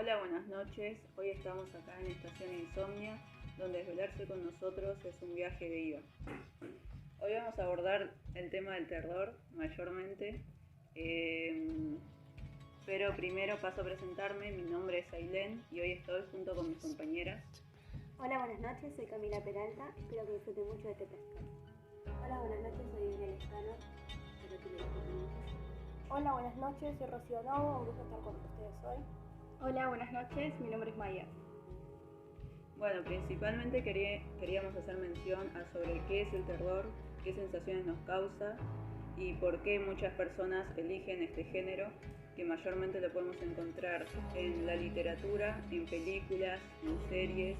Hola, buenas noches. Hoy estamos acá en Estación Insomnia, donde desvelarse con nosotros es un viaje de ida. Hoy vamos a abordar el tema del terror, mayormente. Pero primero paso a presentarme. Mi nombre es Ailén y hoy estoy junto con mis compañeras. Hola, buenas noches. Soy Camila Peralta. Espero que disfruten mucho de este podcast. Hola, buenas noches. Soy Irene Lescano. Espero que lo disfruten mucho. Hola, buenas noches. Soy Rocío Novo. Un gusto estar con ustedes hoy. Hola, buenas noches, mi nombre es Maya. Bueno, principalmente queríamos hacer mención a sobre qué es el terror, qué sensaciones nos causa y por qué muchas personas eligen este género, que mayormente lo podemos encontrar en la literatura, en películas, en series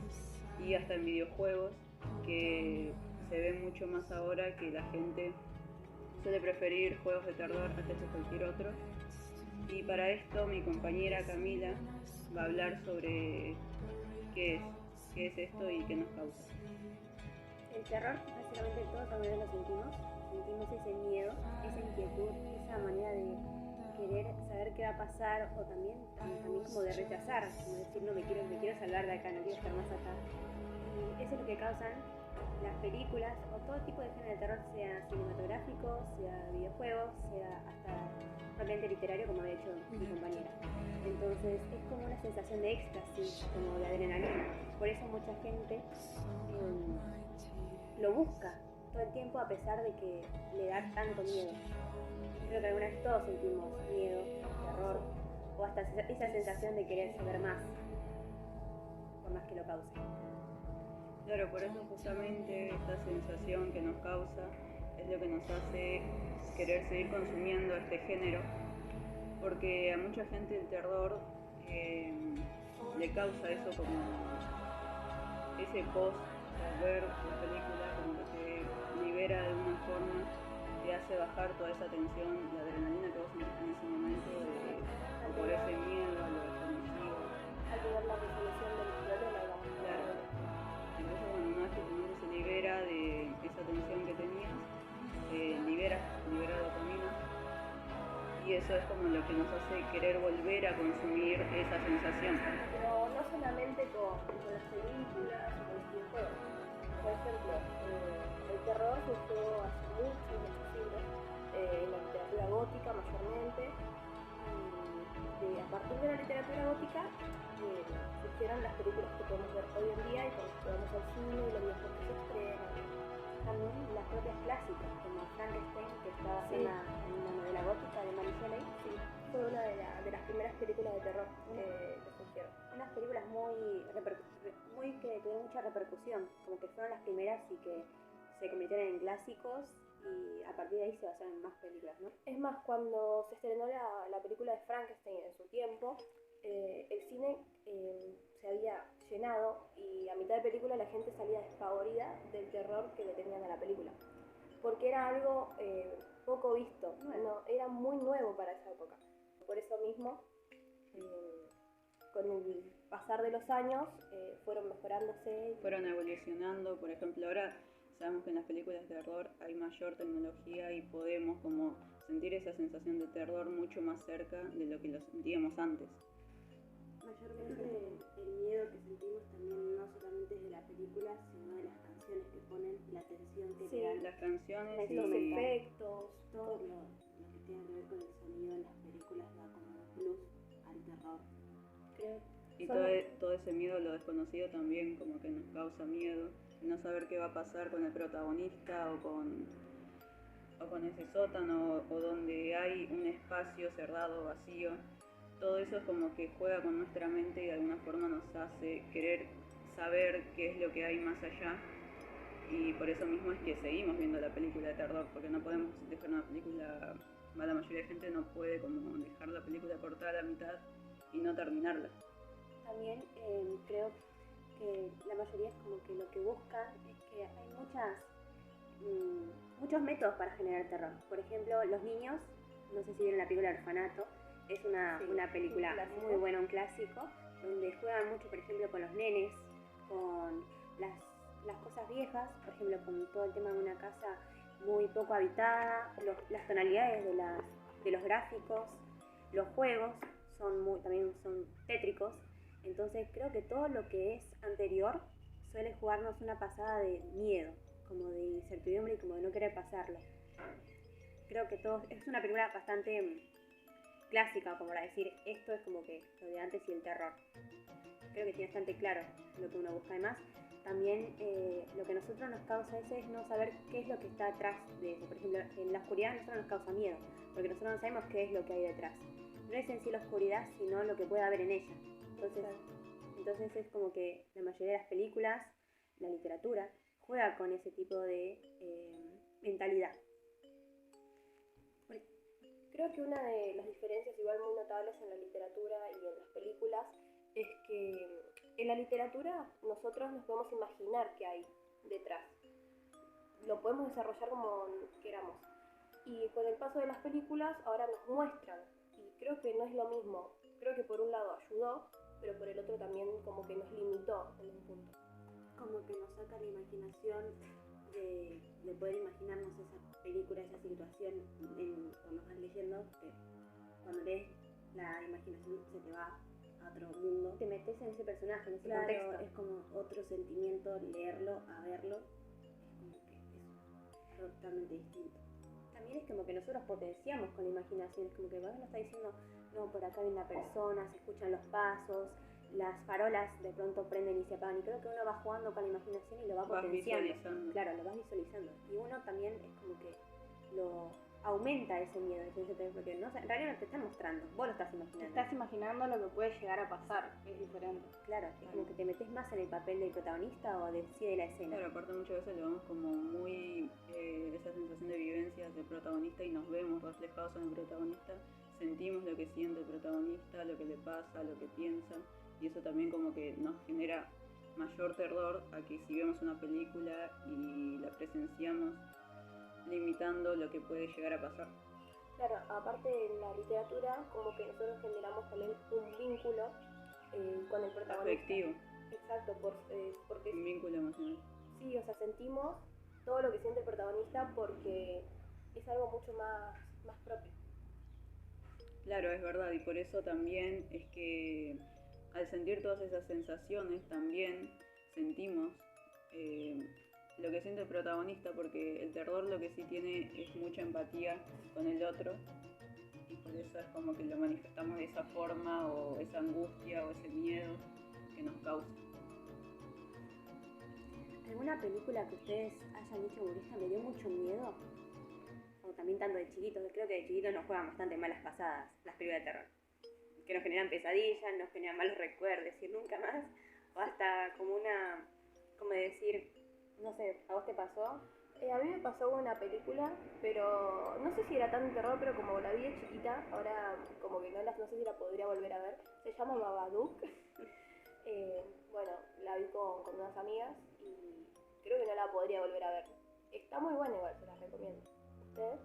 y hasta en videojuegos, que se ve mucho más ahora que la gente suele preferir juegos de terror antes de cualquier otro. Y para esto mi compañera Camila va a hablar sobre qué es esto y qué nos causa. El terror, básicamente todos también lo sentimos ese miedo, esa inquietud, esa manera de querer saber qué va a pasar o también como de rechazar, como decir no me quiero salvar de acá, no quiero estar más acá. Y eso es lo que causan las películas o todo tipo de género de terror, sea cinematográfico, sea videojuegos, sea hasta propiamente literario, como había dicho mi compañera. Entonces es como una sensación de éxtasis, como de adrenalina. Por eso mucha gente lo busca todo el tiempo a pesar de que le da tanto miedo. Creo que alguna vez todos sentimos miedo, terror o hasta esa sensación de querer saber más, por más que lo cause. Claro, por eso justamente esta sensación que nos causa es lo que nos hace querer seguir consumiendo este género, porque a mucha gente el terror le causa eso, como ese post al ver la película, como que te libera de alguna forma, te hace bajar toda esa tensión, la adrenalina que vos sentís en ese momento por ese miedo a lo desconocido. Al ver la resolución del problema, digamos. Claro. Entonces, bueno, una vez que tu mente se libera de esa tensión que tenías, libera dopamina, y eso es como lo que nos hace querer volver a consumir esa sensación. Pero no solamente con las películas o con los videojuegos. Por ejemplo, el terror surgió hace muchos siglos en la literatura gótica mayormente. Y a partir de la literatura gótica surgieron las películas que podemos ver hoy en día y cuando vamos al cine y los videojuegos que se estrenan. También las propias clásicas, como Frankenstein, que está basada en una novela gótica de Mary Shelley, fue una de las primeras películas de terror que surgieron. Unas películas muy que tuvieron mucha repercusión, como que fueron las primeras y que se convirtieron en clásicos y a partir de ahí se basaron en más películas, ¿no? Es más, cuando se estrenó la película de Frankenstein en su tiempo, el cine se había llenado y a mitad de película la gente salía despavorida del terror que le tenían a la película, porque era algo poco visto, no, era muy nuevo para esa época. Por eso mismo, con el pasar de los años, fueron mejorándose. Fueron evolucionando. Por ejemplo, ahora sabemos que en las películas de terror hay mayor tecnología y podemos como sentir esa sensación de terror mucho más cerca de lo que lo sentíamos antes. Mayormente el miedo que sentimos también no solamente es de la película, sino de las canciones que ponen, la tensión que te dan. Las canciones los y efectos, todo lo que tiene que ver con el sonido en las películas da como un plus al terror. y todo ese miedo a lo desconocido también como que nos causa miedo, no saber qué va a pasar con el protagonista o con ese sótano o donde hay un espacio cerrado, vacío. Todo eso es como que juega con nuestra mente y de alguna forma nos hace querer saber qué es lo que hay más allá, y por eso mismo es que seguimos viendo la película de terror, porque no podemos dejar una película, la mayoría de gente no puede como dejar la película cortada a la mitad y no terminarla. También creo que la mayoría es como que lo que buscan es que hay muchos métodos para generar terror. Por ejemplo, los niños, no sé si vieron la película Orfanato, es una película muy buena, un clásico, donde juegan mucho, por ejemplo, con los nenes, con las cosas viejas, por ejemplo, con todo el tema de una casa muy poco habitada, las tonalidades de los gráficos, los juegos también son tétricos, Entonces creo que todo lo que es anterior suele jugarnos una pasada de miedo, como de incertidumbre y como de no querer pasarlo. Creo que todo es una película bastante clásica, como para decir, esto es como que lo de antes y el terror. Creo que tiene bastante claro lo que uno busca. Además, también lo que a nosotros nos causa ese es no saber qué es lo que está atrás de eso. Por ejemplo, en la oscuridad a nosotros nos causa miedo, porque nosotros no sabemos qué es lo que hay detrás. No es en sí la oscuridad, sino lo que puede haber en ella. Entonces es como que la mayoría de las películas, la literatura, juega con ese tipo de mentalidad. Creo que una de las diferencias igual muy notables en la literatura y en las películas es que en la literatura nosotros nos podemos imaginar qué hay detrás. Lo podemos desarrollar como queramos. Y con el paso de las películas ahora nos muestran. Y creo que no es lo mismo. Creo que por un lado ayudó, pero por el otro también como que nos limitó en un punto. Como que nos saca la imaginación de poder imaginarnos esa película, esa situación cuando vas leyendo, que cuando lees la imaginación se te va a otro mundo. Te metes en ese personaje, en ese Claro, contexto. es como otro sentimiento leerlo a verlo, es como que es totalmente distinto. También es como que nosotros potenciamos con la imaginación, es como que vos nos está diciendo, no, por acá viene una persona, se escuchan los pasos, las farolas de pronto prenden y se apagan, y creo que uno va jugando con la imaginación y lo va potenciando. Visualizando. Claro, lo vas visualizando. Y uno también es como que lo aumenta ese miedo, porque no, en realidad no te están mostrando, vos lo estás Te imaginando. estás imaginando lo que puede llegar a pasar, es diferente. Claro, es como que te metes más en el papel del protagonista o de la escena. Claro, aparte muchas veces lo vemos como muy esa sensación de vivencia del protagonista y nos vemos reflejados en el protagonista, sentimos lo que siente el protagonista, lo que le pasa, lo que piensa, y eso también como que nos genera mayor terror a que si vemos una película y la presenciamos limitando lo que puede llegar a pasar. Claro, aparte en la literatura como que nosotros generamos también un vínculo con el protagonista. Afectivo, Exacto, porque un vínculo emocional. sí, o sea, sentimos todo lo que siente el protagonista porque es algo mucho más propio. Claro, es verdad, y por eso también es que al sentir todas esas sensaciones también sentimos lo que siente el protagonista, porque el terror lo que sí tiene es mucha empatía con el otro, y por eso es como que lo manifestamos de esa forma, o esa angustia o ese miedo que nos causa. ¿Alguna película que ustedes hayan dicho, esta me dio mucho miedo? O también tanto de chiquitos, creo que de chiquitos nos juegan bastante malas pasadas las películas de terror. Que nos generan pesadillas, nos generan malos recuerdos y nunca más. O hasta como decir, no sé, ¿a vos te pasó? A mí me pasó una película, pero no sé si era tan terror, pero como la vi de chiquita, ahora como que no sé si la podría volver a ver. Se llama Babadook. Bueno, la vi con unas amigas y creo que no la podría volver a ver. Está muy buena igual, se las recomiendo. ¿Ustedes?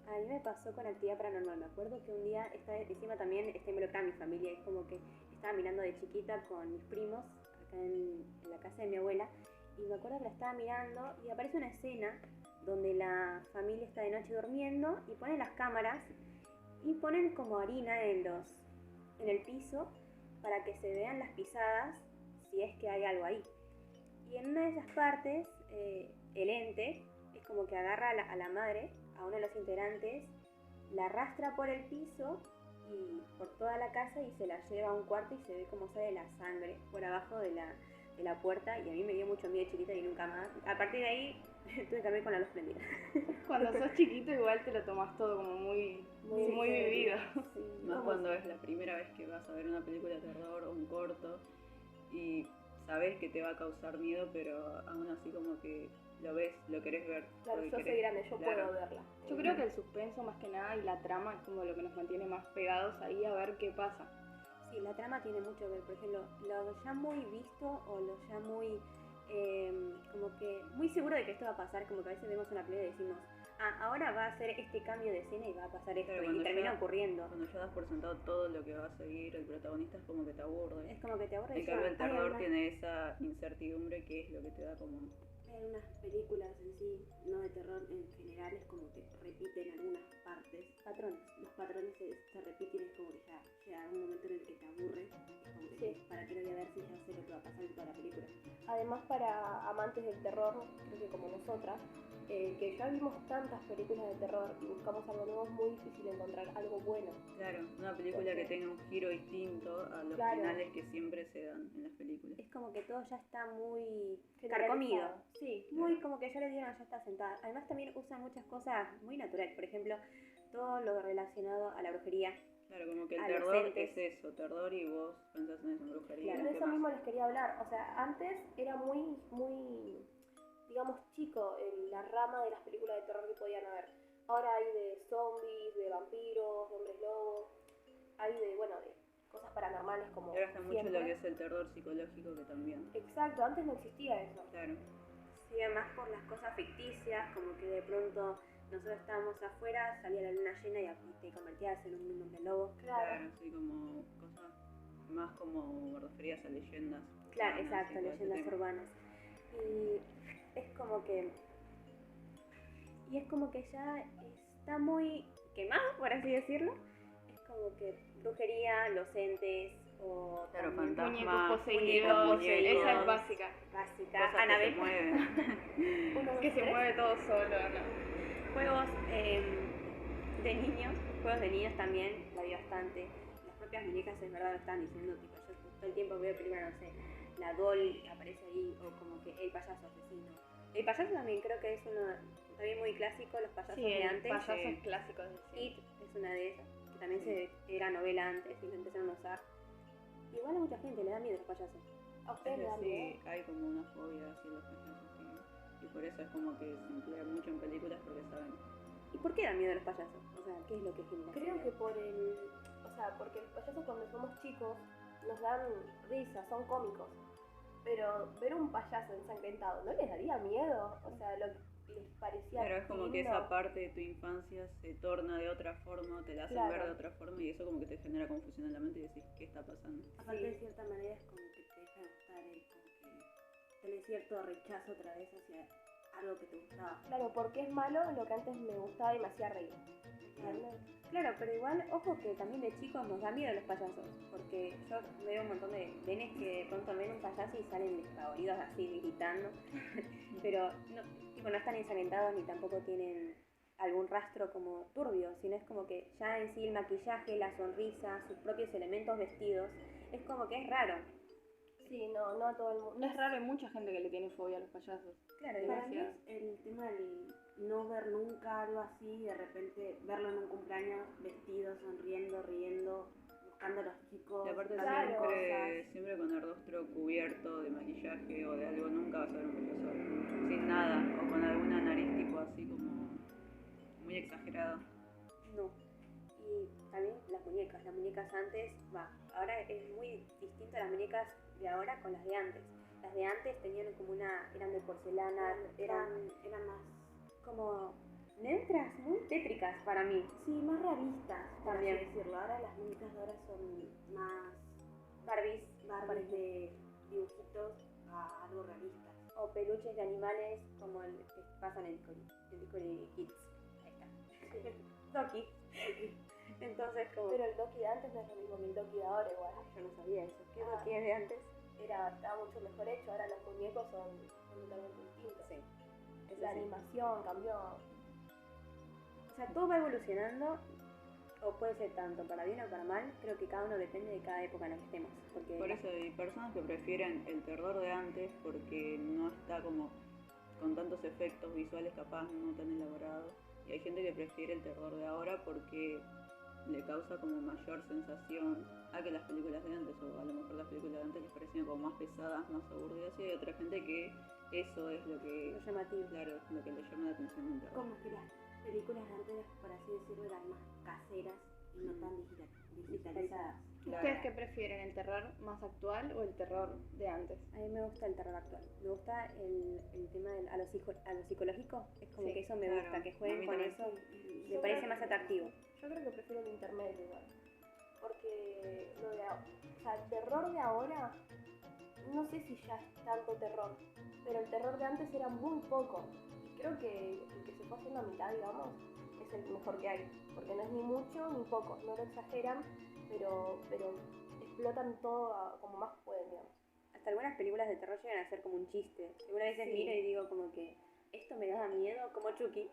A mí me pasó con Actividad Paranormal. Me acuerdo que un día, encima también está involucrada mi familia, es como que estaba mirando de chiquita con mis primos, acá en la casa de mi abuela, y me acuerdo que la estaba mirando y aparece una escena donde la familia está de noche durmiendo y ponen las cámaras y ponen como harina en el piso para que se vean las pisadas si es que hay algo ahí. Y en una de esas partes, el ente es como que agarra a la madre, a uno de los integrantes, la arrastra por el piso y por toda la casa y se la lleva a un cuarto y se ve como sale la sangre por abajo de la puerta, y a mí me dio mucho miedo chiquita y nunca más. A partir de ahí tuve que dormir con la luz prendida. Cuando sos chiquito igual te lo tomás todo como muy vivido. Sí, Más cuando es la primera vez que vas a ver una película de terror o un corto y sabes que te va a causar miedo, pero aún así como que lo ves, lo querés ver. Claro, porque yo soy querés, grande, yo claro. puedo verla. Yo creo que el suspenso más que nada y la trama es como lo que nos mantiene más pegados ahí a ver qué pasa. Sí, la trama tiene mucho que ver. Por ejemplo, lo ya muy visto o lo ya muy, como que muy seguro de que esto va a pasar, como que a veces vemos una película y decimos, ahora va a hacer este cambio de escena y va a pasar esto, Claro, y termina ocurriendo. Cuando ya das por sentado todo lo que va a seguir el protagonista, es como que te aburre. Es como que te aburre y En cambio el ya, terror tiene esa incertidumbre que es lo que te da como... Hay unas películas en sí, no de terror en general, es como que repiten algunas partes. patrones. Los patrones se repiten, es como que ya llega un momento en el que te aburre, es como que Sí. para además para amantes del terror, creo que como nosotras, que ya vimos tantas películas de terror y buscamos algo nuevo, es muy difícil encontrar algo bueno. Claro, una película que tenga un giro distinto a los Claro. finales que siempre se dan en las películas. Es como que todo ya está muy Generalizado. carcomido. Sí, Muy como que ya le dieron, ya está sentada. Además también usan muchas cosas muy naturales. Por ejemplo, todo lo relacionado a la brujería. Claro, como que el A los terror entes. es eso, terror y vos pensás en eso, en brujería. Pero de ¿qué eso más? mismo les quería hablar. O sea, antes era muy, digamos, chico la rama de las películas de terror que podían haber. Ahora hay de zombies, de vampiros, de hombres lobos, hay de, bueno, de cosas paranormales como Y ahora está mucho siempre. lo que es el terror psicológico que también. Exacto, antes no existía eso. Claro. Sigue más por las cosas ficticias, como que de pronto nosotros estábamos afuera, salía la luna llena y te convertías en un hombre lobo. Claro, sí, como cosas más como referidas a leyendas. Claro, urbanas y exacto, todo ese leyendas tema. urbanas. Y es como que. Y es como que ya está muy quemado, por así decirlo. Es como que brujería, los entes o Claro, también fantasmas, Muñecos poseídos, muñecos poseídos. esa es básica. básica, Cosas que se Annabelle. mueven. Que se mueve todo solo, ¿no? Juegos de niños, juegos de niños también, la vi bastante. Las propias muñecas es verdad lo están diciendo, tipo, yo todo el tiempo veo películas, no sé, la doll aparece ahí, o como que el payaso asesino. El payaso también creo que es uno también muy clásico, los payasos Sí, de el antes. payasos sí. clásicos de siempre. It es una de esas, que también era novela antes y la empezaron a usar. Igual a mucha gente le da miedo los payasos. ¿A ustedes Es le dan miedo? decir, hay como una fobia hacia los payasos y por eso es como que se emplea mucho en películas porque saben. ¿Y por qué da miedo los payasos? O sea, ¿qué es lo que genera? Creo que o sea, porque los payasos cuando somos chicos nos dan risa, son cómicos. Pero ver un payaso ensangrentado, ¿no les daría miedo? O sea, les parecía Claro, es como que lindo. esa parte de tu infancia se torna de otra forma, te la hacen Claro. ver de otra forma y eso como que te genera confusión en la mente y decís, ¿qué está pasando? Aparte de cierta manera es como que te deja de gustar, como que tenés cierto rechazo otra vez hacia algo que te gustaba. Claro, porque es malo lo que antes me gustaba y me hacía reír. ¿Entendés? Claro, pero igual, ojo que también de chicos nos da miedo los payasos, porque yo veo un montón de nenes que de pronto ven un payaso y salen despavoridos así, gritando, pero no están ensangrentados ni tampoco tienen algún rastro como turbio, sino es como que ya en sí el maquillaje, la sonrisa, sus propios elementos vestidos, es como que es raro. Sí, no a todo el mundo. No es raro, hay mucha gente que le tiene fobia a los payasos. Claro, Para mí Demasiado. es el tema del no ver nunca algo así y de repente verlo en un cumpleaños vestido, sonriendo, riendo, buscando a los chicos. Y aparte haciendo siempre con el rostro cubierto de maquillaje o de algo, nunca vas a ver un payaso sin nada o con alguna nariz tipo así como muy exagerado. no. Y también las muñecas antes, ahora es muy distinto a las muñecas de ahora con las de antes. Las de antes tenían como eran de porcelana, eran más, como neutras, muy tétricas para mí. sí, más realistas, por así También. decirlo. Ahora las muñecas de ahora son más Barbies de dibujitos a algo realistas. o peluches de animales como el que pasan en Discovery Kids. Ahí está. Doki. Entonces como Pero el Doki de antes no es lo mismo que el Doki de ahora igual. yo no sabía eso. ¿Qué Ah. Doki es de antes? Estaba mucho mejor hecho, ahora los muñecos son totalmente distintos. Sí. Eso La sí. animación cambió. O sea, todo va evolucionando, o puede ser tanto para bien o para mal, creo que cada uno depende de cada época en la que estemos. Porque Por eso hay personas que prefieren el terror de antes porque no está como con tantos efectos visuales capaz no tan elaborados. Y hay gente que prefiere el terror de ahora porque le causa como mayor sensación a que las películas de antes, o a lo mejor las películas de antes les parecían como más pesadas, más aburridas, y hay otra gente que eso es lo que, lo llamativo. claro, lo que le llama la atención del terror. Como que las películas de antes, por así decirlo, eran más caseras y no tan digitalizadas. ¿Ustedes qué prefieren, el terror más actual o el terror de antes? A mí me gusta el terror actual. Me gusta el tema a lo psicológico. Es como Sí, que eso me claro. gusta, que A jueguen mí con también. eso. Me Yo parece creo más que- atractivo. Yo creo que prefiero el intermedio igual. Porque o sea, el terror de ahora, no sé si ya es tanto terror, pero el terror de antes era muy poco. Y creo que el que se fue haciendo a mitad, digamos, es el mejor que hay. Porque no es ni mucho ni poco, no lo exageran, pero explotan todo como más pueden, digamos. hasta algunas películas de terror llegan a ser como un chiste. Algunas veces Sí. miro y digo como que esto me daba miedo, como Chucky.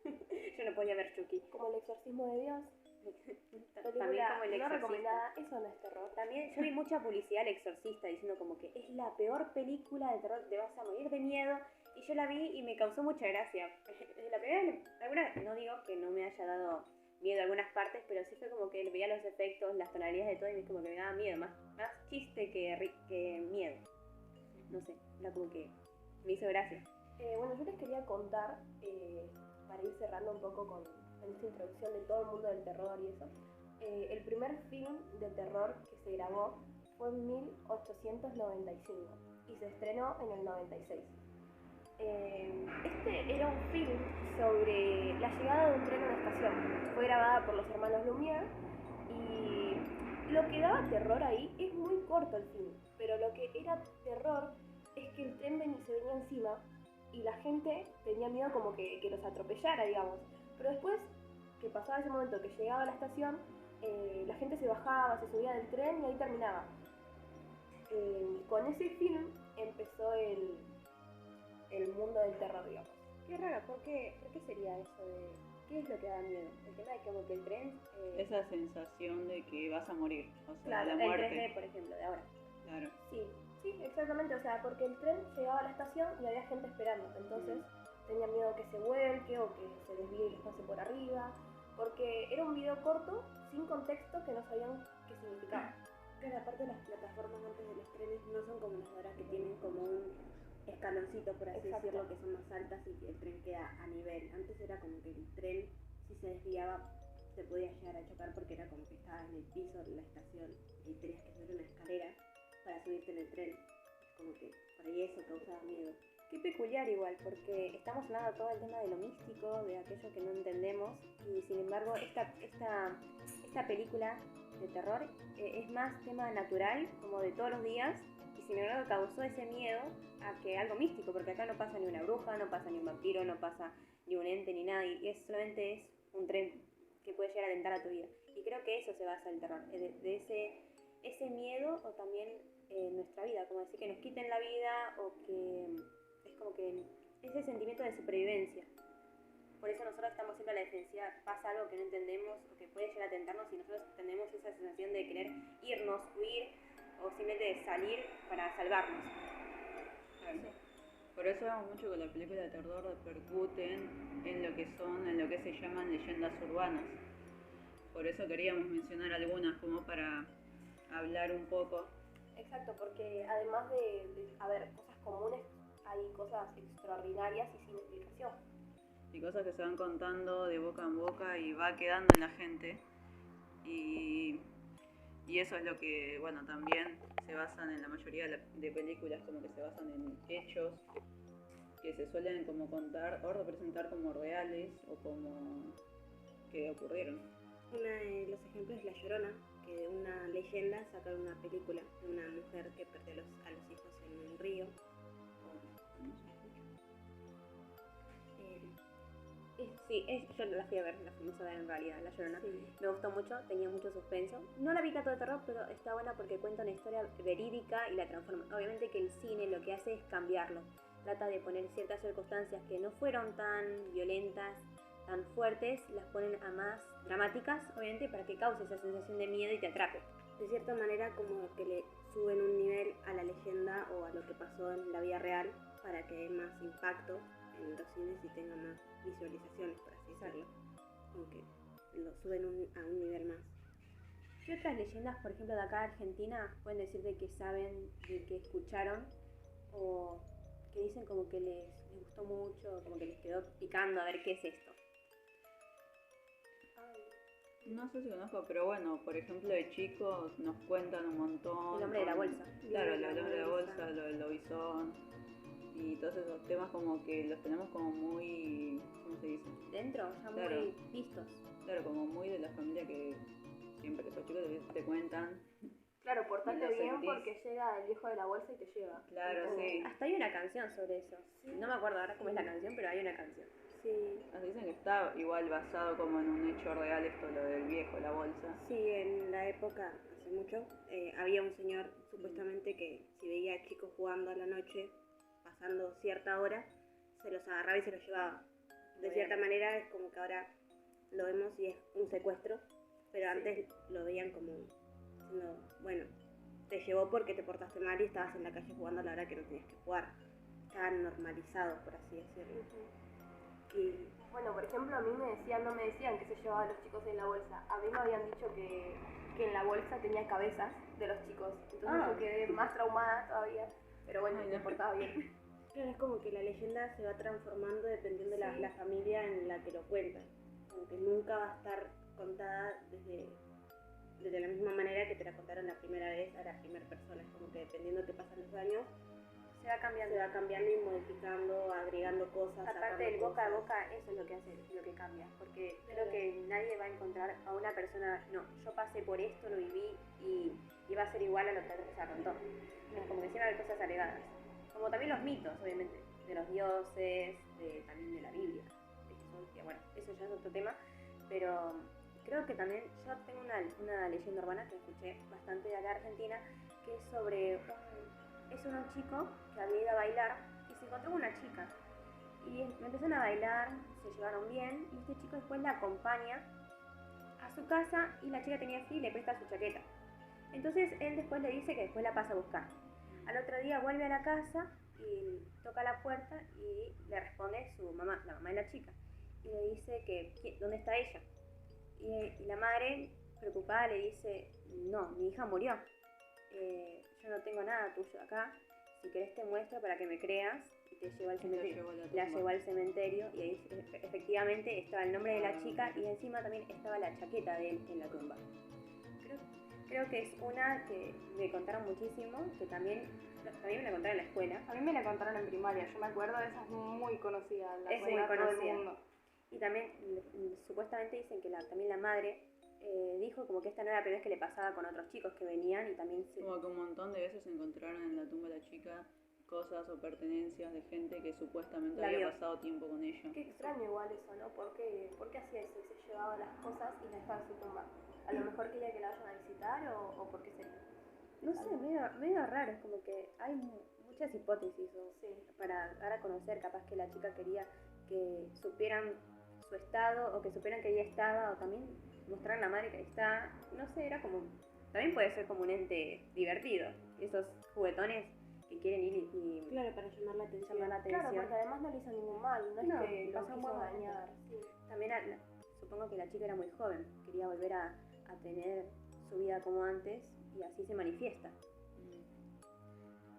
Yo no podía ver Chucky. Como El exorcismo de Dios. También Película como El no Exorcista. recomendada, eso no es terror. También yo vi mucha publicidad del Exorcista diciendo como que es la peor película de terror, te vas a morir de miedo. Y yo la vi y me causó mucha gracia. La primera, no digo que no me haya dado miedo algunas partes, pero sí fue como que veía los efectos, las tonalidades de todo y como que me daba miedo, más chiste que miedo. No sé, era como que me hizo gracia. Bueno, yo les quería contar, para ir cerrando un poco con esta introducción de todo el mundo del terror y eso, el primer film de terror que se grabó fue en 1895 y se estrenó en el 96. Este era un film sobre la llegada de un tren a una estación. Fue grabada por los hermanos Lumière y lo que daba terror ahí es muy corto el film, pero lo que era terror es que el tren se venía encima y la gente tenía miedo como que los atropellara, digamos. Pero después que pasaba ese momento que llegaba a la estación, la gente se bajaba, se subía del tren y ahí terminaba. Con ese film empezó el mundo del terror, digamos. Qué raro, ¿por qué sería eso de qué es lo que da miedo? El tema de como que el tren... Esa sensación de que vas a morir, o sea, claro, la el muerte. 3D, por ejemplo, de ahora. Claro. Sí, exactamente, o sea, porque el tren llegaba a la estación y había gente esperando, entonces tenían miedo que se vuelque o que se desvíe y les pase por arriba, porque era un video corto, sin contexto, que no sabían qué significaba. Claro, aparte las plataformas antes de los trenes no son como las de ahora que tienen como un escaloncito, por así Exacto. decirlo, que son más altas y que el tren queda a nivel. Antes era como que el tren, si se desviaba, se podía llegar a chocar porque era como que estaba en el piso de la estación y tenías que subir una escalera para subirte en el tren. Es como que por ahí eso causaba miedo. Qué peculiar igual, porque estamos hablando todo el tema de lo místico, de aquello que no entendemos, y sin embargo esta película de terror es más tema natural, como de todos los días, y sin embargo causó ese miedo a que algo místico, porque acá no pasa ni una bruja, no pasa ni un vampiro, no pasa ni un ente ni nada, y solamente es un tren que puede llegar a atentar a tu vida. Y creo que eso se basa el terror, de ese miedo o también en nuestra vida, como decir que nos quiten la vida o que es como que ese sentimiento de supervivencia. Por eso nosotros estamos siempre a la defensiva, pasa algo que no entendemos o que puede llegar a tentarnos y nosotros tenemos esa sensación de querer irnos, huir o simplemente de salir para salvarnos. Claro. Por eso vemos mucho que las películas de terror repercuten en lo que se llaman leyendas urbanas. Por eso queríamos mencionar algunas como para hablar un poco. Exacto, porque además de haber cosas comunes, hay cosas extraordinarias y sin explicación. Y cosas que se van contando de boca en boca y va quedando en la gente. Y eso es lo que, bueno, también se basan en la mayoría de películas, como que se basan en hechos que se suelen como contar o representar como reales o como que ocurrieron. Uno de los ejemplos es La Llorona, que de una leyenda sacaron una película de una mujer que perdió a los hijos en un río. Yo la fui a ver, la fuimos a ver en realidad, La Llorona. Sí. Me gustó mucho, tenía mucho suspenso. No la vi tanto de terror, pero está buena porque cuenta una historia verídica y la transforma. Obviamente que el cine lo que hace es cambiarlo. Trata de poner ciertas circunstancias que no fueron tan violentas, tan fuertes, las ponen a más dramáticas, obviamente, para que cause esa sensación de miedo y te atrape. De cierta manera como que le suben un nivel a la leyenda o a lo que pasó en la vida real para que dé más impacto en los cines y tenga más visualizaciones, por así decirlo. Como que lo suben a un nivel más. ¿Qué otras leyendas, por ejemplo, de acá de Argentina, pueden decir de que saben, de que escucharon o que dicen como que les gustó mucho, como que les quedó picando a ver qué es esto? No sé si conozco, pero bueno, por ejemplo, de chicos nos cuentan un montón. El hombre de la bolsa. Claro, lo del hombre de la bolsa, lo del lobizón y todos esos temas como que los tenemos como muy, ¿cómo se dice? Dentro, ya Claro. muy vistos. Claro, como muy de la familia que siempre esos chicos te cuentan. Claro, portate Y lo bien sentís. porque llega el viejo de la bolsa y te lleva. Claro, sí. Hasta hay una canción sobre eso. No me acuerdo ahora cómo es la canción, pero hay una canción. Sí, Nos dicen que está igual basado como en un hecho real esto, lo del viejo, la bolsa. sí, en la época, hace mucho, había un señor supuestamente que si veía chicos jugando a la noche, pasando cierta hora, se los agarraba y se los llevaba. De cierta manera es como que ahora lo vemos y es un secuestro, pero antes lo veían como diciendo, bueno, te llevó porque te portaste mal y estabas en la calle jugando a la hora que no tenías que jugar. Estaban normalizados, por así decirlo. Y Bueno, por ejemplo, a mí no me decían que se llevaban los chicos en la bolsa. A mí me habían dicho que en la bolsa tenía cabezas de los chicos. Entonces yo quedé más traumada todavía. Pero bueno, me portaba bien. claro, es como que la leyenda se va transformando dependiendo de la familia en la que lo cuentan. Como que nunca va a estar contada desde la misma manera que te la contaron la primera vez a la primera persona. Es como que dependiendo de qué pasan los años, Se va cambiando. se va cambiando y modificando, agregando cosas. Aparte del boca a boca, eso es lo que hace, lo que cambia, porque creo que nadie va a encontrar a una persona, no, yo pasé por esto, lo viví y va a ser igual a lo que otra persona contó. Es como que siempre hay cosas agregadas. Como también los mitos, obviamente, de los dioses, también de la Biblia, de Jesús, bueno, eso ya es otro tema, pero creo que también yo tengo una leyenda urbana que escuché bastante de acá de Argentina, que es sobre un chico que había ido a bailar y se encontró con una chica. Y empezaron a bailar, se llevaron bien y este chico después la acompaña a su casa y la chica tenía frío y le presta su chaqueta. Entonces él después le dice que después la pasa a buscar. Al otro día vuelve a la casa y toca la puerta y le responde su mamá, la mamá de la chica. Y le dice que ¿dónde está ella? Y la madre, preocupada, le dice, no, mi hija murió. Yo no tengo nada tuyo acá, si querés te muestro para que me creas, y te llevo al cementerio. La llevó al cementerio y ahí efectivamente estaba el nombre de la chica y encima también estaba la chaqueta de él en la tumba. Creo que es una que me contaron muchísimo, que también me la contaron en la escuela. A mí me la contaron en primaria, yo me acuerdo de esa, es muy conocida, la Es muy cuenta todo el conocida. mundo. Y también supuestamente dicen que también la madre dijo como que esta no era la primera vez que le pasaba con otros chicos que venían y también Como que un montón de veces encontraron en la tumba de la chica cosas o pertenencias de gente que supuestamente La había vio. pasado tiempo con ella. Qué extraño igual eso, ¿no? ¿Por qué hacía eso? Se llevaba las cosas y las dejaba en su tumba. A lo mejor quería que la vayan a visitar o por qué sería. no sé, medio raro, es como que hay muchas hipótesis para dar a conocer, capaz que la chica quería que supieran su estado o que supieran que ella estaba o también mostrar a la madre que ahí está, no sé, era como, también puede ser como un ente divertido, esos juguetones que quieren ir y Claro, para llamar la atención. llamar la atención. Claro, porque además no le hizo ningún mal, no No, es que lo pasó un quiso buen momento. dañar. Sí. También supongo que la chica era muy joven, quería volver a tener su vida como antes y así se manifiesta.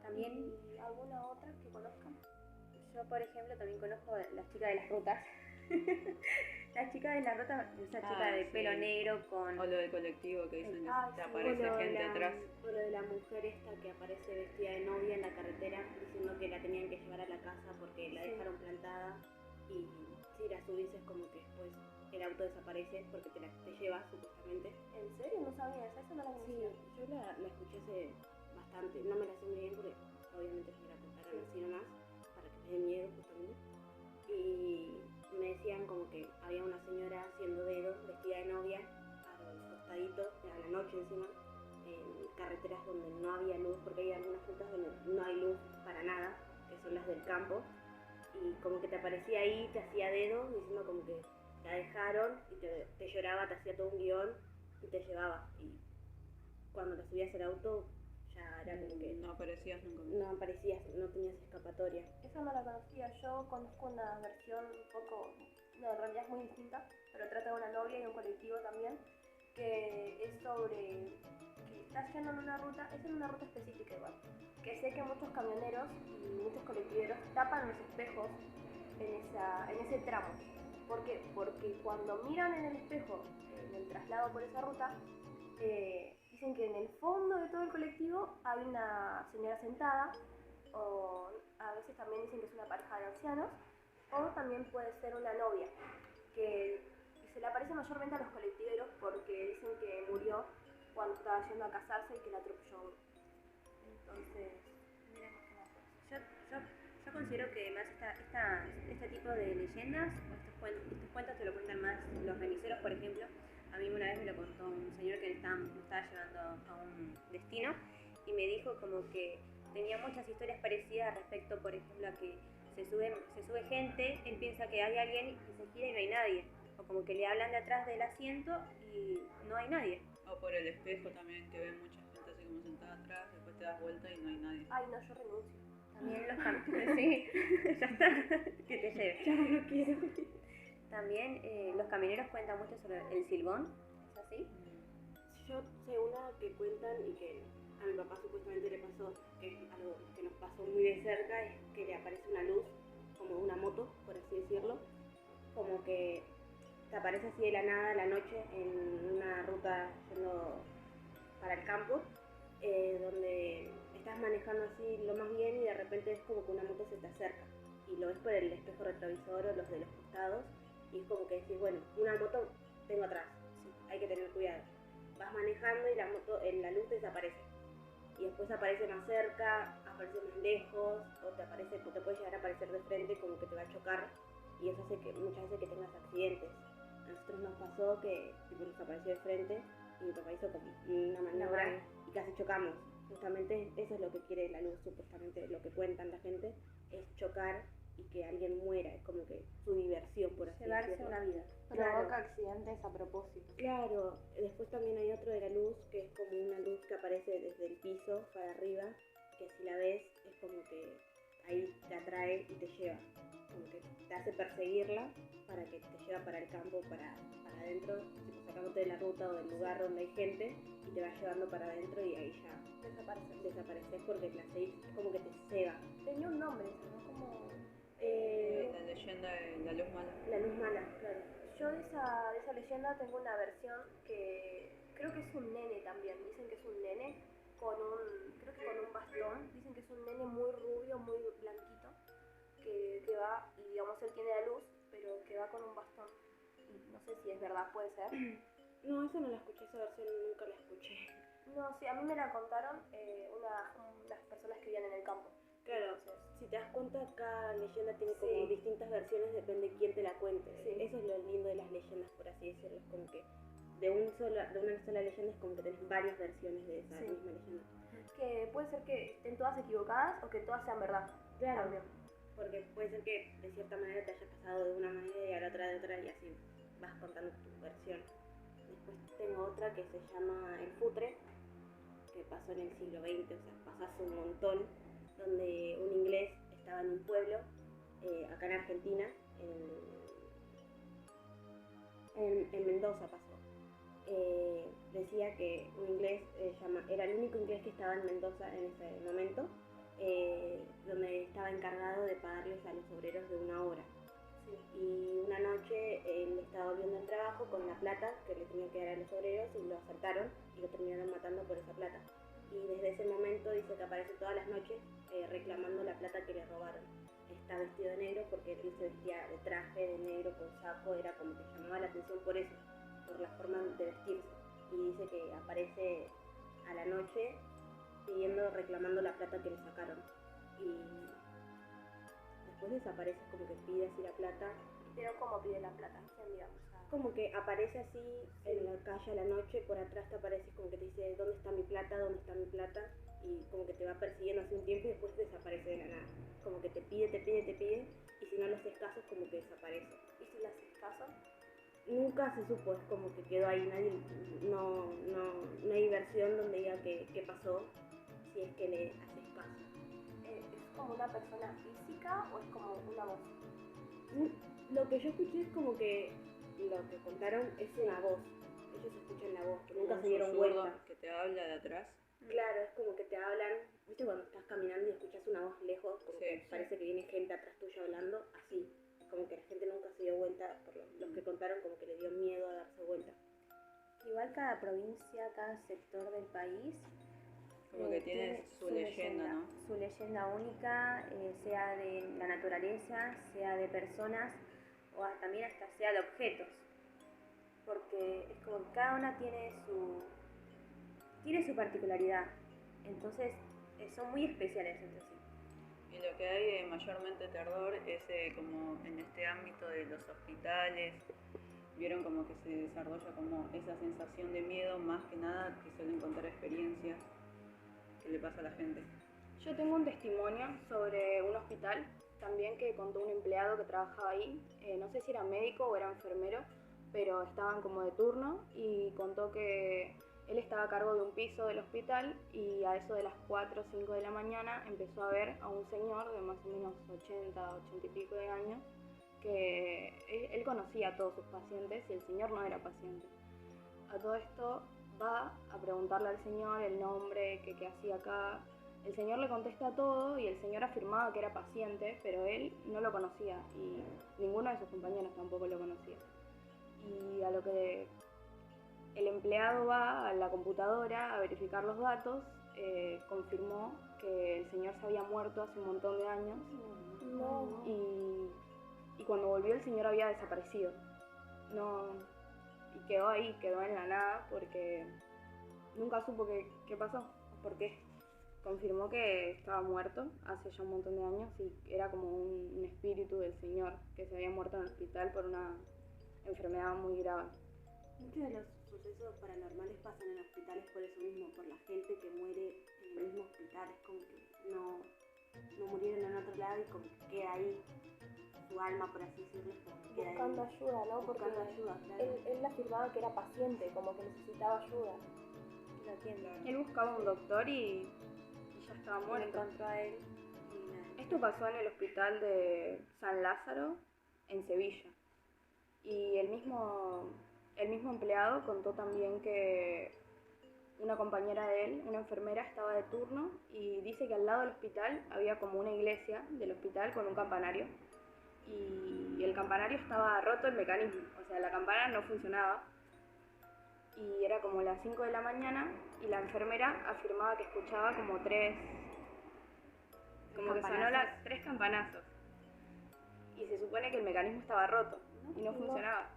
También ¿Y alguna otra que conozcan? yo, por ejemplo, también conozco las chicas de las rutas. La chica de la ruta, esa chica de sí. pelo negro con... O lo del colectivo que dicen que Ah, te sí, aparece O lo de gente la- atrás. O lo de la mujer esta que aparece vestida de novia en la carretera diciendo que la tenían que llevar a la casa porque la dejaron plantada y si la subís es como que después el auto desaparece porque te lleva supuestamente. ¿En serio? No sabía, esa no la Sí, conocía. yo la escuché hace bastante, no me la sé muy bien porque obviamente se me la contaron así nomás para que me dé miedo justamente. Y me decían como que había una señora haciendo dedos vestida de novia al costadito, a la noche encima, en carreteras donde no había luz, porque hay algunas rutas donde no hay luz para nada, que son las del campo, y como que te aparecía ahí, te hacía dedos, diciendo como que la dejaron y te lloraba, te hacía todo un guión y te llevaba. Y cuando la subías al auto ya era como que No aparecías nunca más. no aparecías, no tenías escapatoria. Esa no la conocía. Yo conozco una versión un poco, no, en realidad es muy distinta, pero trata de una novia y un colectivo también, que es sobre que estás yendo en una ruta, es en una ruta específica igual, que sé que muchos camioneros y muchos colectiveros tapan los espejos en ese tramo. ¿Por qué? Porque cuando miran en el espejo, en el traslado por esa ruta, dicen que en el fondo de todo el colectivo hay una señora sentada, o a veces también dicen que es una pareja de ancianos, o también puede ser una novia, que se le aparece mayormente a los colectiveros porque dicen que murió cuando estaba yendo a casarse y que la atropelló. Entonces, Mira, yo considero que más este tipo de leyendas o estos cuentos te lo cuentan más los remiseros, por ejemplo. a mí una vez me lo contó un señor que me estaba llevando a un destino y me dijo como que tenía muchas historias parecidas respecto, por ejemplo, a que se sube gente, él piensa que hay alguien y se gira y no hay nadie. O como que le hablan de atrás del asiento y no hay nadie. O por el espejo también, que ven mucha gente así como sentada atrás, después te das vuelta y no hay nadie. Ay, no, yo renuncio. También los camioneros, sí, ya está, que te lleve. Ya no lo quiero. También los camioneros cuentan mucho sobre el silbón, ¿es así? Yo sé una que cuentan y que a mi papá supuestamente le pasó, que es algo que nos pasó muy de cerca, es que le aparece una luz, como una moto, por así decirlo, como que te aparece así de la nada a la noche en una ruta yendo para el campo, donde estás manejando así lo más bien y de repente es como que una moto se te acerca y lo ves por el espejo retrovisor o los de los costados y es como que decís, bueno, una moto tengo atrás, sí, hay que tener cuidado. Vas manejando y la moto, la luz desaparece y después aparece más cerca, aparece más lejos o te puede llegar a aparecer de frente como que te va a chocar y eso hace que muchas veces que tengas accidentes. A nosotros nos pasó que tipo, nos apareció de frente y mi papá hizo como una maniobra y casi chocamos. Justamente eso es lo que quiere la luz, supuestamente lo que cuentan la gente, es chocar y que alguien muera, es como que su diversión, por así Llevarse decirlo. una vida. Provoca accidentes a propósito. Claro, después también hay otro de la luz, que es como una luz que aparece desde el piso para arriba, que si la ves es como que ahí te atrae y te lleva, como que te hace perseguirla para que te lleva para el campo, para adentro, tipo, sacándote de la ruta o del lugar donde hay gente y te va llevando para adentro y ahí ya desapareces porque la seguís, es como que te cega. Tenía un nombre, ¿no? Como... La leyenda de la luz mala. La luz mala, claro. Yo de esa leyenda tengo una versión que creo que es un nene también. Dicen que es un nene creo que con un bastón. Dicen que es un nene muy rubio, muy blanquito, que va, y digamos él tiene la luz, pero que va con un bastón. Y no sé si es verdad, puede ser. No, esa no la escuché, esa versión nunca la escuché. No, sí, a mí me la contaron unas personas que vivían en el campo. Claro, Entonces, si te das cuenta, cada leyenda tiene como Sí. distintas versiones, depende de quién te la cuente. Sí. Eso es lo lindo de las leyendas, por así decirlo. Es como que de una sola leyenda es como que tenés varias versiones de esa Sí. misma leyenda. que puede ser que estén todas equivocadas o que todas sean verdad. Claro, También. porque puede ser que de cierta manera te haya pasado de una manera y a la otra de otra y así vas contando tu versión. Después tengo otra que se llama El Futre, que pasó en el siglo XX, o sea, pasó hace un montón, donde un inglés estaba en un pueblo, acá en Argentina, en Mendoza pasó. Decía que un inglés, era el único inglés que estaba en Mendoza en ese momento, donde estaba encargado de pagarles a los obreros de una hora. Y una noche él estaba volviendo al trabajo con la plata que le tenía que dar a los obreros y lo asaltaron y lo terminaron matando por esa plata. Y desde ese momento dice que aparece todas las noches reclamando la plata que le robaron. Está vestido de negro porque él se vestía de traje, de negro, con saco, era como que llamaba la atención por eso, por la forma de vestirse. Y dice que aparece a la noche reclamando la plata que le sacaron. Y después desaparece, como que pide así la plata. Pero ¿cómo pide la plata? ¿Quién, digamos? Como que aparece así en la calle a la noche, por atrás te aparece como que te dice ¿dónde está mi plata? ¿Dónde está mi plata? Y como que te va persiguiendo hace un tiempo y después desaparece de la nada. Como que te pide y si no le haces caso es como que desaparece. ¿Y si le haces caso? Nunca se supo, es como que quedó ahí, no hay versión donde diga qué pasó, si es que le haces caso. ¿Es como una persona física o es como una voz? Lo que yo escuché es como que lo que contaron es una voz, ellos escuchan la voz, que nunca se dieron susurro cuenta. que te habla de atrás. Claro, es como que te hablan, viste cuando estás caminando y escuchas una voz lejos, como Sí, que sí. parece que viene gente atrás tuyo hablando, así, como que la gente nunca se dio vuelta, por los que contaron como que le dio miedo a darse vuelta. Igual cada provincia, cada sector del país Como que tiene su leyenda, ¿no? Su leyenda única, sea de la naturaleza, sea de personas o también hasta sea de objetos. Porque es como que cada una tiene su particularidad. Entonces son muy especiales entre sí. Y lo que hay mayormente terror es como en este ámbito de los hospitales vieron como que se desarrolla como esa sensación de miedo más que nada que suelen contar experiencias que le pasa a la gente. Yo tengo un testimonio sobre un hospital también que contó un empleado que trabajaba ahí, no sé si era médico o era enfermero, pero estaban como de turno y contó que él estaba a cargo de un piso del hospital y a eso de las 4 o 5 de la mañana empezó a ver a un señor de más o menos 80 y pico de años que él conocía a todos sus pacientes y el señor no era paciente. A todo esto va a preguntarle al señor el nombre, qué hacía acá. El señor le contesta todo y el señor afirmaba que era paciente, pero él no lo conocía y ninguno de sus compañeros tampoco lo conocía. Y a lo que el empleado va a la computadora a verificar los datos, confirmó que el señor se había muerto hace un montón de años. No. Y cuando volvió el señor había desaparecido. Y quedó ahí, quedó en la nada porque nunca supo qué pasó, por qué. Confirmó que estaba muerto hace ya un montón de años y era como un espíritu del señor que se había muerto en el hospital por una enfermedad muy grave. Muchos de los sucesos paranormales pasan en hospitales por eso mismo, por la gente que muere en el mismo hospital. Es como que no murieron en otro lado y como que queda ahí su alma, por así decirlo, como que queda Buscando ahí. ayuda, ¿no? Porque Buscando ayuda, claro. él afirmaba que era paciente, como que necesitaba ayuda. Lo atiendo. Él buscaba un doctor y ya estaba Lo muerto. encontró a él y nada. Esto pasó en el hospital de San Lázaro, en Sevilla. Y el mismo empleado contó también que una compañera de él, una enfermera, estaba de turno y dice que al lado del hospital había como una iglesia del hospital con un campanario. Y el campanario estaba roto el mecanismo, o sea, la campana no funcionaba. Y era como las 5 de la mañana y la enfermera afirmaba que escuchaba como que sonó las 3 campanazos. Y se supone que el mecanismo estaba roto y no funcionaba.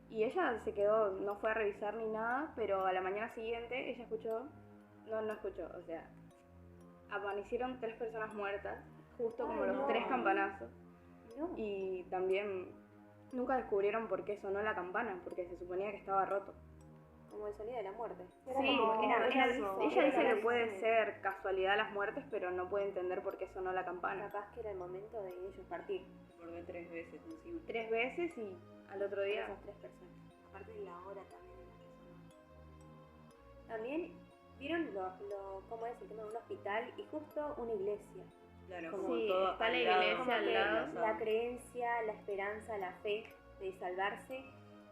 Y ella se quedó, no fue a revisar ni nada, pero a la mañana siguiente ella escuchó, no escuchó, o sea, amanecieron 3 personas muertas, justo como los 3 campanazos. No. Y también nunca descubrieron por qué sonó la campana, porque se suponía que estaba roto. Como el sonido de la muerte. Era Sí, como que ella dice que era puede ser casualidad las muertes, pero no puede entender por qué sonó la campana. Capaz que era el momento de ellos partir. Se volvió 3 veces encima. 3 veces y al otro día. Esas 3 personas. Aparte de la hora también en la que sonó. También vieron cómo es el tema de un hospital y justo una iglesia. Claro, Como como sí, todo está la al lado, iglesia Como al que lado. la creencia, la esperanza, la fe de salvarse.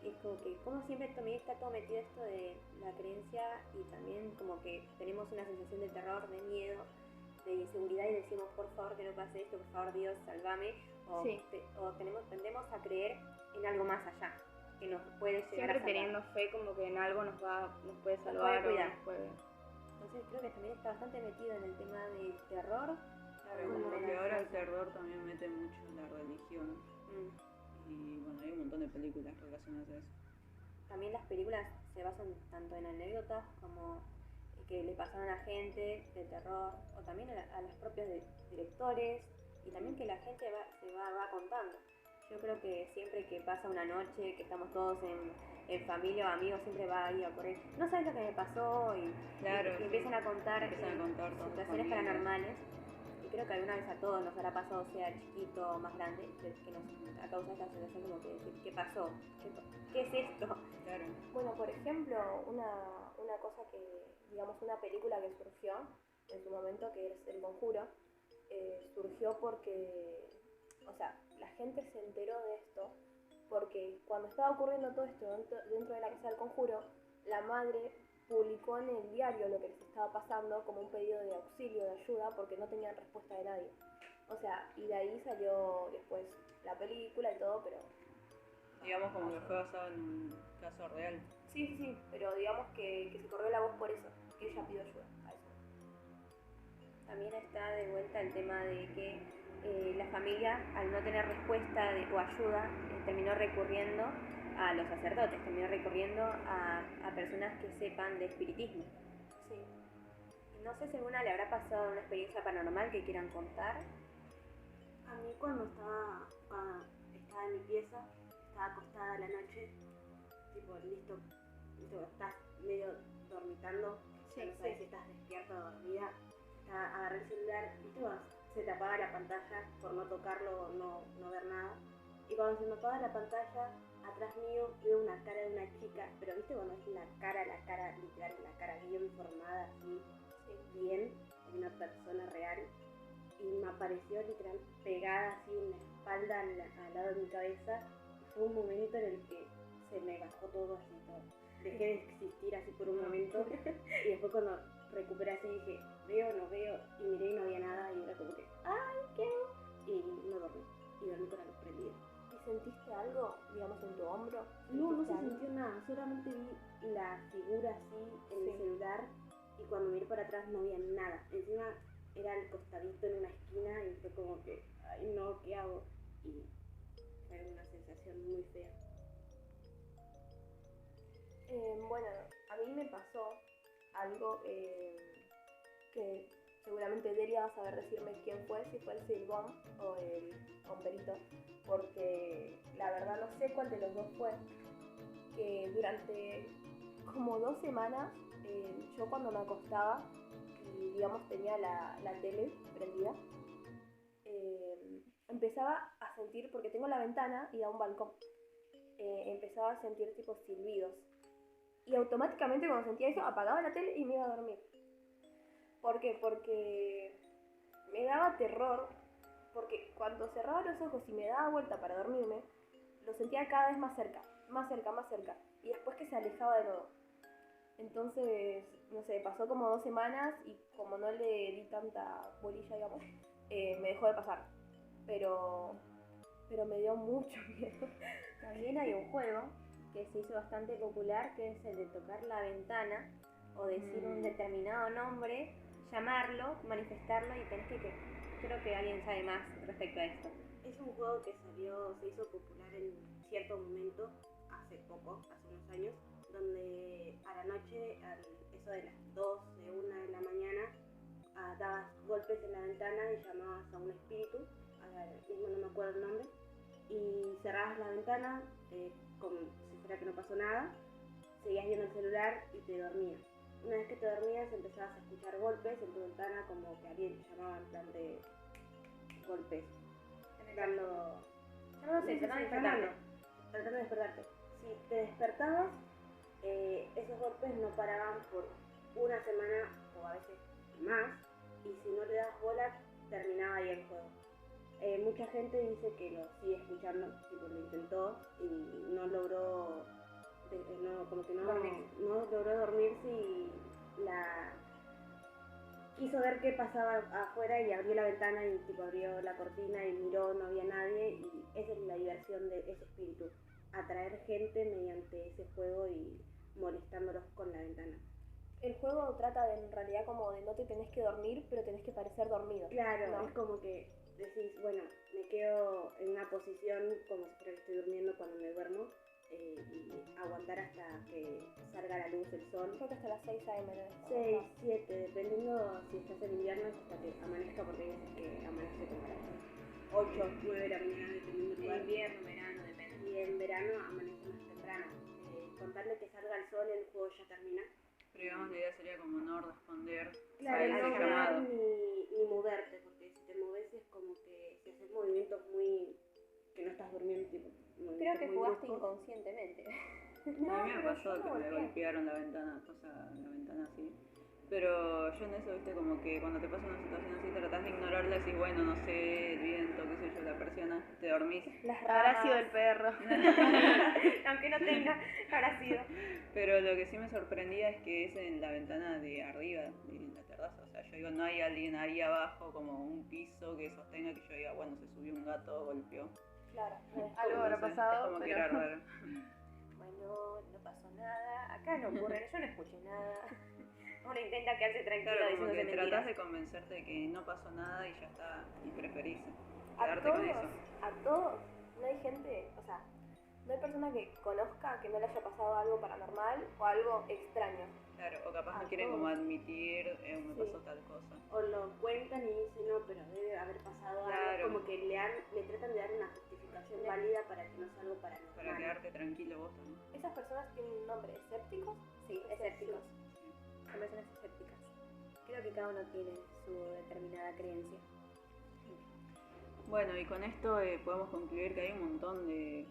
Es como que, como siempre también está todo metido esto de la creencia y también como que tenemos una sensación de terror, de miedo, de inseguridad y decimos por favor que no pase esto, por favor Dios, sálvame. O, Sí. tendemos a creer en algo más allá, que nos puede llegar Siempre a salvar. teniendo fe como que en algo nos puede Nos salvar puede o cuidar. nos puede... Entonces creo que también está bastante metido en el tema del terror. Claro, como que ahora el terror también mete mucho la religión. Y bueno, hay un montón de películas relacionadas a eso. También las películas se basan tanto en anécdotas como que le pasaron a gente de terror o también a los propios directores y también que la gente va contando. Yo creo que siempre que pasa una noche, que estamos todos en familia o amigos, siempre va ahí a ocurrir. No sabes lo que me pasó y empiezan a contar, Empiezan a contar todas situaciones familias. paranormales. Y creo que alguna vez a todos nos habrá pasado, sea chiquito o más grande, que nos causa esta sensación como que decir, ¿qué pasó? ¿Qué es esto? Claro. Bueno, por ejemplo, una cosa que, digamos, una película que surgió en su momento, que es El Conjuro, surgió porque, o sea, la gente se enteró de esto porque cuando estaba ocurriendo todo esto dentro de la casa del Conjuro, la madre publicó en el diario lo que les estaba pasando como un pedido de auxilio, de ayuda, porque no tenían respuesta de nadie. O sea, y de ahí salió después la película y todo, pero... Digamos como que fue basado en un caso real. Sí, pero digamos que se corrió la voz por eso, que ella pidió ayuda a eso. También está de vuelta el tema de que la familia, al no tener respuesta o ayuda, terminó recurriendo a los sacerdotes, terminó recurriendo a personas que sepan de espiritismo. Sí. No sé si alguna le habrá pasado una experiencia paranormal que quieran contar. A mí cuando estaba en mi pieza, estaba acostada a la noche tipo, listo, estás medio dormitando, Sí, no sabes si estás despierta o dormida, agarré el celular, ¿viste? Cuando se te apaga la pantalla por no tocarlo o no ver nada. Y cuando se me apaga la pantalla, atrás mío veo una cara de una chica, pero ¿viste cuando es la cara literal, la cara bien formada, así, bien, de una persona real? Y me apareció literal pegada así en la espalda, al lado de mi cabeza. Fue un momento en el que se me bajó todo así, todo. Dejé de existir así por un momento. Y después cuando recuperé así dije, veo, no veo, y miré y no había nada, y era como que, ¡ay, qué! Y no dormí, y dormí con la luz prendida. ¿Y sentiste algo, digamos, en tu hombro? No se ¿Sentiste algo? sintió nada, solamente vi la figura así en el celular, y cuando miré para atrás no había nada. Encima era al costadito en una esquina, y fue como que, ay no, ¿qué hago? Y fue una sensación muy fea. Bueno, a mí me pasó algo que seguramente Delia va a saber decirme quién fue, si fue el silbón o el pomperito, porque la verdad no sé cuál de los dos fue, que durante como 2 semanas yo cuando me acostaba y digamos tenía la tele prendida, empezaba a sentir, porque tengo la ventana y da un balcón, empezaba a sentir tipo silbidos. Y automáticamente cuando sentía eso apagaba la tele y me iba a dormir. ¿Por qué? Porque me daba terror, porque cuando cerraba los ojos y me daba vuelta para dormirme, lo sentía cada vez más cerca, más cerca, más cerca. Y después que se alejaba de nuevo. Entonces, no sé, pasó como 2 semanas y como no le di tanta bolilla, digamos, me dejó de pasar. Pero me dio mucho miedo. También hay un juego que se hizo bastante popular, que es el de tocar la ventana o decir un determinado nombre, llamarlo, manifestarlo, y tenés que creo que alguien sabe más respecto a esto. Es un juego que se hizo popular en cierto momento, hace unos años, donde a la noche, eso de las 12, 1 de la mañana, dabas golpes en la ventana y llamabas a un espíritu, ahora mismo no me acuerdo el nombre, y cerrabas la ventana como si fuera que no pasó nada, seguías viendo el celular y te dormías. Una vez que te dormías empezabas a escuchar golpes en tu ventana, como que alguien te llamaba en plan de golpes, tratando de despertarte. Si te despertabas, esos golpes no paraban por una semana o a veces más, y si no le das bola, terminaba ahí el juego. Mucha gente dice que lo sigue escuchando, tipo lo intentó y no logró, no logró dormirse, y quiso ver qué pasaba afuera y abrió la ventana y tipo abrió la cortina y miró, no había nadie, y esa es la diversión de ese espíritu, atraer gente mediante ese juego y molestándolos con la ventana. El juego trata de, en realidad, como de no te tenés que dormir, pero tenés que parecer dormido. Claro, ¿no? es como que decís, bueno, me quedo en una posición como si fuera que estoy durmiendo cuando me duermo, y aguantar hasta que salga la luz, el sol. Creo que hasta las 6 a.m. ¿no? 6, 7, dependiendo si estás en invierno, es hasta que amanezca, porque hay veces que amanece como a las 8, 9 de la mañana, dependiendo del lugar. Invierno, verano, depende. Y en verano amanece más temprano. Contarle que salga el sol, el juego ya termina. Pero digamos, la idea sería como no responder Claro, a ese no llamado. mover ni moverte, porque si te moves es como que si haces movimientos muy que no estás durmiendo, tipo Creo que muy jugaste bruscos. inconscientemente. A mí me pasó que me golpearon la ventana así. Pero yo en eso, viste, como que cuando te pasa una situación así, tratás de ignorarla y decís, bueno, no sé, el viento, qué sé yo, la persiana, te dormís. Habrá sido el perro. Aunque no tenga, habrá sido. Pero lo que sí me sorprendía es que es en la ventana de arriba, de la terraza. O sea, yo digo, no hay alguien ahí abajo, como un piso que sostenga, que yo diga, bueno, se subió un gato, golpeó. Claro. Algo habrá No sé, pasado, es como que pero... era raro. Bueno, no pasó nada. Acá no ocurre, yo no escuché nada. Uno intenta quedarse tranquilo Claro, como diciéndose que tratás mentiras. de convencerte de que no pasó nada y ya está, y preferís A quedarte con eso. todos, no hay gente, o sea, no hay persona que conozca que no le haya pasado algo paranormal o algo extraño. Claro, o capaz A no quieren todos. como admitir, me Sí. pasó tal cosa. O lo cuentan y dicen, no, pero debe haber pasado Claro. algo, como que le tratan de dar una justificación válida para que no sea algo paranormal. Para quedarte tranquilo vos también. Es Esas personas tienen un nombre, ¿escépticos? Sí, escépticos. Son personas escépticas. Creo que cada uno tiene su determinada creencia. Bueno, y con esto podemos concluir que hay un montón de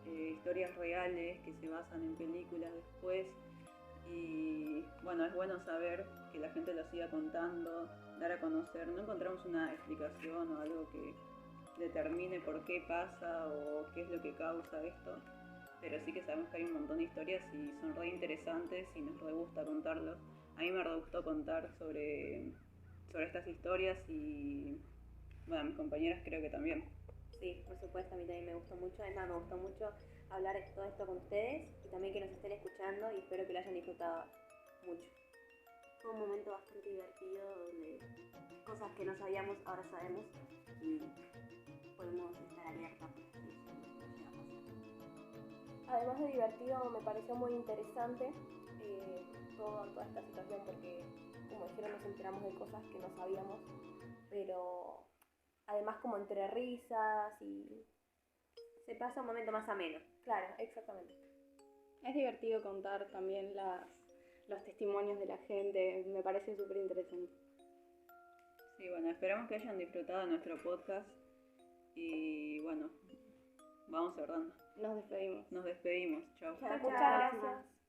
historias reales que se basan en películas después. Y bueno, es bueno saber que la gente lo siga contando, dar a conocer. No encontramos una explicación o algo que determine por qué pasa o qué es lo que causa esto, pero sí que sabemos que hay un montón de historias y son re interesantes y nos re gusta contarlos. A mí me re gustó contar sobre estas historias y bueno, a mis compañeras creo que también. Sí, por supuesto, a mí también me gustó mucho. Además, me gustó mucho hablar de todo esto con ustedes y también que nos estén escuchando y espero que lo hayan disfrutado mucho. Fue un momento bastante divertido donde cosas que no sabíamos ahora sabemos y podemos estar alerta por si llega a pasar. Además de divertido, me pareció muy interesante toda esta situación porque, como dijeron, nos enteramos de cosas que no sabíamos, pero además como entre risas y... Se pasa un momento más ameno. Claro, exactamente. Es divertido contar también los testimonios de la gente, me parece súper interesante. Sí, bueno, esperamos que hayan disfrutado nuestro podcast y bueno, vamos cerrando. Nos despedimos. Nos despedimos. Chao. Muchas gracias.